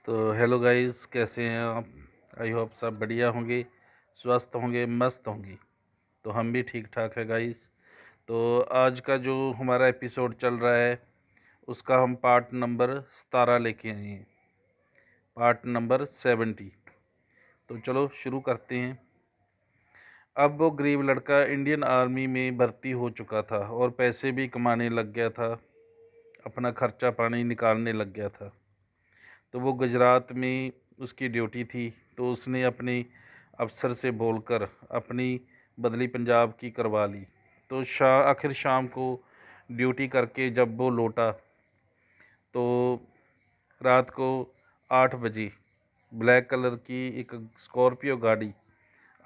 तो hello guys, कैसे हैं आप? आई होप सब बढ़िया होंगे, स्वस्थ होंगे, मस्त होंगे। तो हम भी ठीक ठाक है गाइस। तो आज का जो हमारा एपिसोड चल रहा है उसका हम पार्ट नंबर 17 लेके आए हैं, पार्ट नंबर 70। तो चलो शुरू करते हैं। अब वो गरीब लड़का इंडियन आर्मी में भर्ती हो चुका था और पैसे भी कमाने लग गया था, अपना खर्चा पानी निकालने लग गया था। तो वो गुजरात में उसकी ड्यूटी थी, तो उसने अपने अफसर से बोलकर अपनी बदली पंजाब की करवा ली। तो आखिर शाम को ड्यूटी करके जब वो लौटा तो रात को 8 बजे ब्लैक कलर की एक स्कॉर्पियो गाड़ी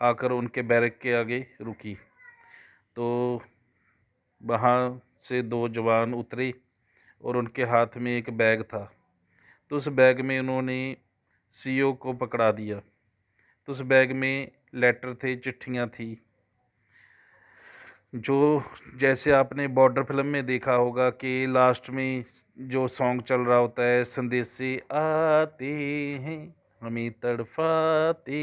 आकर उनके बैरक के आगे रुकी। तो वहाँ से दो जवान उतरे और उनके हाथ में एक बैग था। तो उस बैग में उन्होंने सीओ को पकड़ा दिया। तो उस बैग में लेटर थे, चिट्ठियाँ थी, जो जैसे आपने बॉर्डर फिल्म में देखा होगा कि लास्ट में जो सॉन्ग चल रहा होता है, संदेश से आते हैं हमें तड़फाते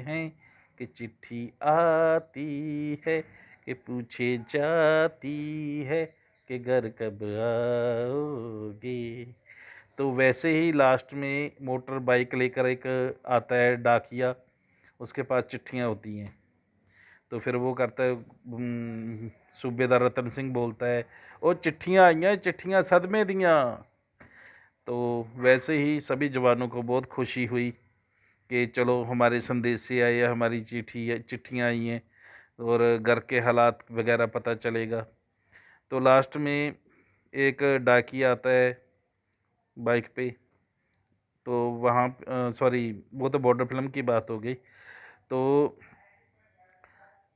हैं, कि चिट्ठी आती है कि पूछे जाती है कि घर कब आओगे। तो वैसे ही लास्ट में मोटर बाइक लेकर एक आता है डाकिया, उसके पास चिट्ठियाँ होती हैं। तो फिर वो करता है, सूबेदार रतन सिंह बोलता है, ओ चिट्ठियाँ आई हैं, चिट्ठियाँ सदमे दियाँ। तो वैसे ही सभी जवानों को बहुत खुशी हुई कि चलो हमारे संदेश से आए, हमारी चिट्ठियाँ आई हैं और घर के हालात वगैरह पता चलेगा। तो लास्ट में एक डाकिया आता है बाइक पे। तो वहाँ सॉरी, वो तो बॉर्डर फिल्म की बात हो गई। तो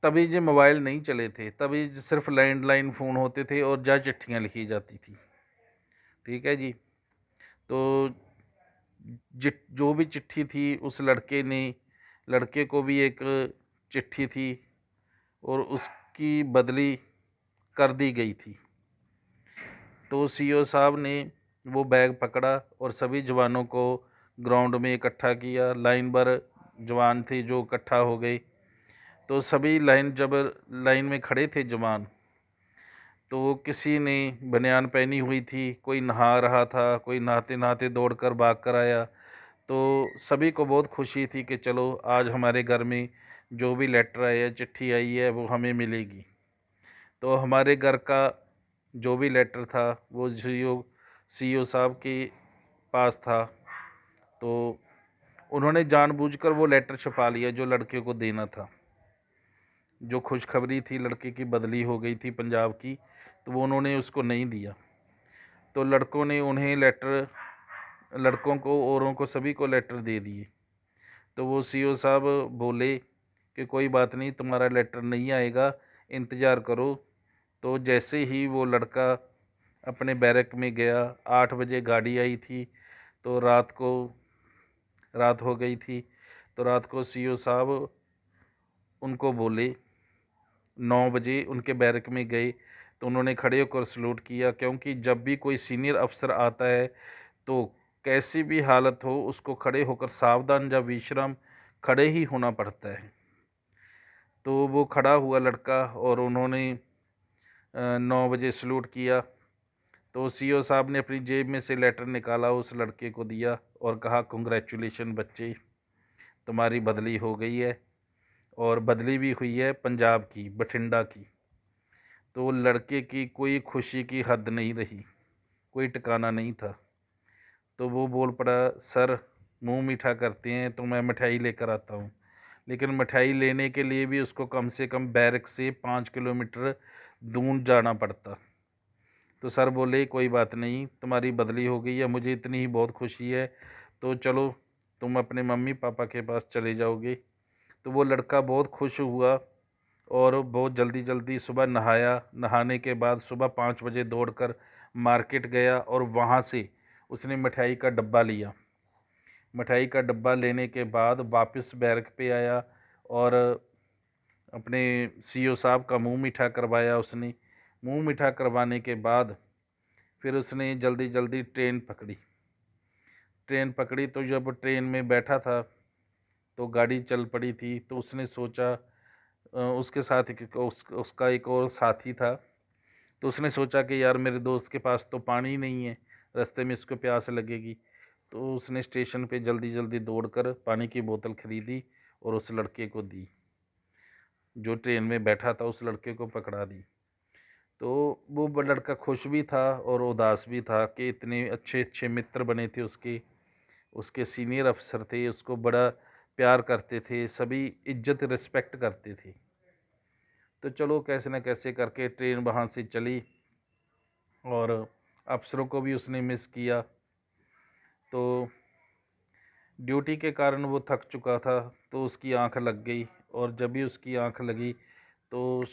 तभी जो मोबाइल नहीं चले थे, तभी सिर्फ लैंडलाइन फ़ोन होते थे और जा चिट्ठियाँ लिखी जाती थी। ठीक है जी। तो जो भी चिट्ठी थी उस लड़के को भी एक चिट्ठी थी और उसकी बदली कर दी गई थी। तो सीओ साहब ने वो बैग पकड़ा और सभी जवानों को ग्राउंड में इकट्ठा किया। लाइन भर जवान थे जो इकट्ठा हो गए। तो सभी जब लाइन में खड़े थे जवान, तो किसी ने बनियान पहनी हुई थी, कोई नहा रहा था, कोई नहाते नहाते दौड़ कर भाग कर आया। तो सभी को बहुत खुशी थी कि चलो आज हमारे घर में जो भी लेटर आया है, चिट्ठी आई है, वो हमें मिलेगी। तो हमारे घर का जो भी लेटर था वो सीईओ साहब के पास था। तो उन्होंने जानबूझकर वो लेटर छुपा लिया जो लड़के को देना था। जो खुशखबरी थी, लड़के की बदली हो गई थी पंजाब की, तो वो उन्होंने उसको नहीं दिया। तो लड़कों ने उन्हें लेटर, लड़कों को औरों को सभी को लेटर दे दिए। तो वो सीईओ साहब बोले कि कोई बात नहीं, तुम्हारा लेटर नहीं आएगा, इंतज़ार करो। तो जैसे ही वो लड़का अपने बैरक में गया, 8 बजे गाड़ी आई थी, तो रात हो गई थी। तो रात को सीईओ साहब उनको बोले, 9 बजे उनके बैरक में गए तो उन्होंने खड़े होकर सलूट किया, क्योंकि जब भी कोई सीनियर अफसर आता है तो कैसी भी हालत हो उसको खड़े होकर सावधान या विश्राम खड़े ही होना पड़ता है। तो वो खड़ा हुआ लड़का और उन्होंने 9 बजे सलूट किया। तो सीईओ साहब ने अपनी जेब में से लेटर निकाला, उस लड़के को दिया और कहा, कॉन्ग्रेचुलेशन बच्चे, तुम्हारी बदली हो गई है और बदली भी हुई है पंजाब की, बठिंडा की। तो लड़के की कोई खुशी की हद नहीं रही, कोई ठिकाना नहीं था। तो वो बोल पड़ा, सर मुंह मीठा करते हैं तो मैं मिठाई लेकर आता हूँ। लेकिन मिठाई लेने के लिए भी उसको कम से कम बैरक से 5 किलोमीटर दूर जाना पड़ता। तो सर बोले, कोई बात नहीं, तुम्हारी बदली हो गई है, मुझे इतनी ही बहुत खुशी है, तो चलो तुम अपने मम्मी पापा के पास चले जाओगे। तो वो लड़का बहुत खुश हुआ और बहुत जल्दी जल्दी सुबह नहाया। नहाने के बाद सुबह 5 बजे दौड़कर मार्केट गया और वहाँ से उसने मिठाई का डब्बा लिया। मिठाई का डब्बा लेने के बाद वापस बैरक पे आया और अपने सीईओ साहब का मुंह मीठा करवाया उसने। मुंह मीठा करवाने के बाद फिर उसने जल्दी जल्दी ट्रेन पकड़ी। ट्रेन पकड़ी। तो जब ट्रेन में बैठा था तो गाड़ी चल पड़ी थी, तो उसने सोचा उसके साथ उसका एक और साथी था। तो उसने सोचा कि यार मेरे दोस्त के पास तो पानी नहीं है, रास्ते में इसको प्यास लगेगी। तो उसने स्टेशन पे जल्दी जल्दी दौड़कर पानी की बोतल खरीदी और उस लड़के को दी, जो ट्रेन में बैठा था उस लड़के को पकड़ा दी। तो वो लड़का खुश भी था और उदास भी था कि इतने अच्छे अच्छे मित्र बने थे उसके। उसके सीनियर अफसर थे, उसको बड़ा प्यार करते थे, सभी इज्जत रिस्पेक्ट करते थे। तो चलो कैसे न कैसे करके ट्रेन वहाँ से चली और अफसरों को भी उसने मिस किया। तो ड्यूटी के कारण वो थक चुका था, तो उसकी आंख लग गई। और जब भी उसकी आंख लगी तो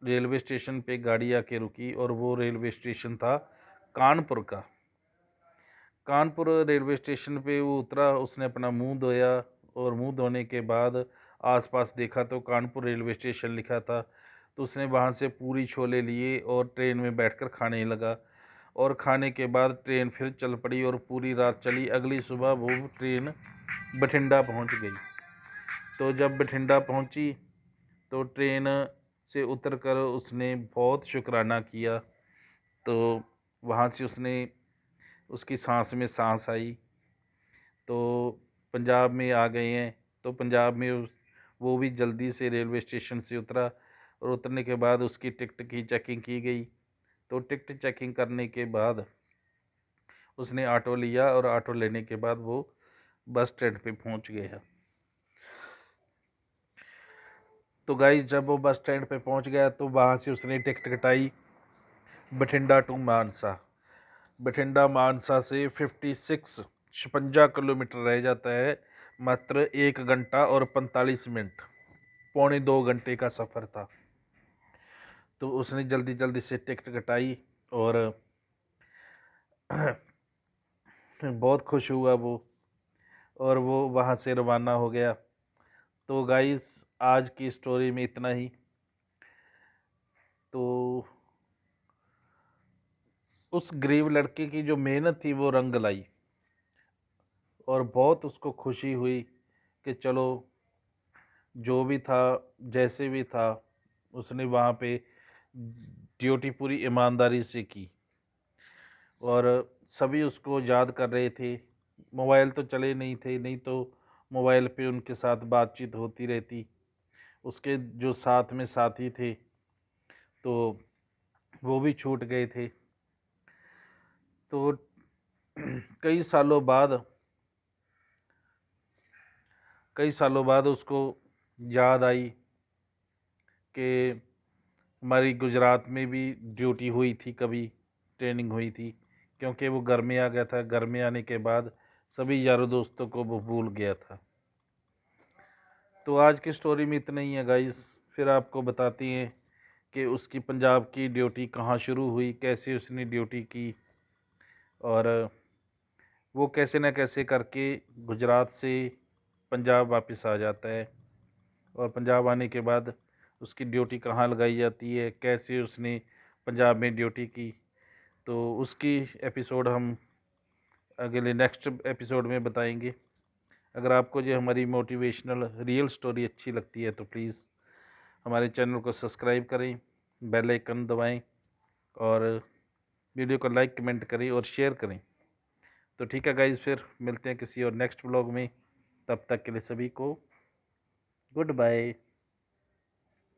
रेलवे स्टेशन पे गाड़ी आके रुकी, और वो रेलवे स्टेशन था कानपुर का। कानपुर रेलवे स्टेशन पे वो उतरा, उसने अपना मुंह धोया, और मुंह धोने के बाद आसपास देखा तो कानपुर रेलवे स्टेशन लिखा था। तो उसने वहाँ से पूरी छोले लिए और ट्रेन में बैठकर खाने लगा। और खाने के बाद ट्रेन फिर चल पड़ी और पूरी रात चली। अगली सुबह वो ट्रेन बठिंडा पहुँच गई। तो जब बठिंडा पहुँची तो ट्रेन से उतरकर उसने बहुत शुक्राना किया। तो वहाँ से उसकी सांस में सांस आई। तो पंजाब में आ गए हैं। तो पंजाब में वो भी जल्दी से रेलवे स्टेशन से उतरा, और उतरने के बाद उसकी टिकट की चेकिंग की गई। तो टिकट चेकिंग करने के बाद उसने ऑटो लिया, और ऑटो लेने के बाद वो बस स्टैंड पे पहुंच गया। तो गाइस जब वो बस स्टैंड पे पहुंच गया तो वहाँ से उसने टिकट कटाई बठिंडा टू मानसा। बठिंडा मानसा से 56 किलोमीटर रह जाता है। मात्र 1 घंटा और 45 मिनट, पौने 2 घंटे का सफ़र था। तो उसने जल्दी जल्दी से टिकट कटाई और बहुत खुश हुआ वो, और वो वहाँ से रवाना हो गया। तो गाइस आज की स्टोरी में इतना ही। तो उस गरीब लड़के की जो मेहनत थी वो रंग लाई, और बहुत उसको खुशी हुई कि चलो जो भी था जैसे भी था उसने वहाँ पे ड्यूटी पूरी ईमानदारी से की। और सभी उसको याद कर रहे थे। मोबाइल तो चले नहीं थे, नहीं तो मोबाइल पे उनके साथ बातचीत होती रहती। उसके जो साथ में साथी थे तो वो भी छूट गए थे। तो कई सालों बाद उसको याद आई कि हमारी गुजरात में भी ड्यूटी हुई थी, कभी ट्रेनिंग हुई थी। क्योंकि वो घर में आ गया था, घर में आने के बाद सभी यारों दोस्तों को वो भूल गया था। तो आज की स्टोरी में इतना ही है गाइस। फिर आपको बताती हैं कि उसकी पंजाब की ड्यूटी कहाँ शुरू हुई, कैसे उसने ड्यूटी की, और वो कैसे न कैसे करके गुजरात से पंजाब वापस आ जाता है। और पंजाब आने के बाद उसकी ड्यूटी कहाँ लगाई जाती है, कैसे उसने पंजाब में ड्यूटी की, तो उसकी एपिसोड हम अगले नेक्स्ट एपिसोड में बताएंगे। अगर आपको जो हमारी मोटिवेशनल रियल स्टोरी अच्छी लगती है तो प्लीज़ हमारे चैनल को सब्सक्राइब करें, बेल आइकन दबाएं, और वीडियो को लाइक कमेंट करें और शेयर करें। तो ठीक है गाइज़, फिर मिलते हैं किसी और नेक्स्ट ब्लॉग में। तब तक के लिए सभी को गुड बाय।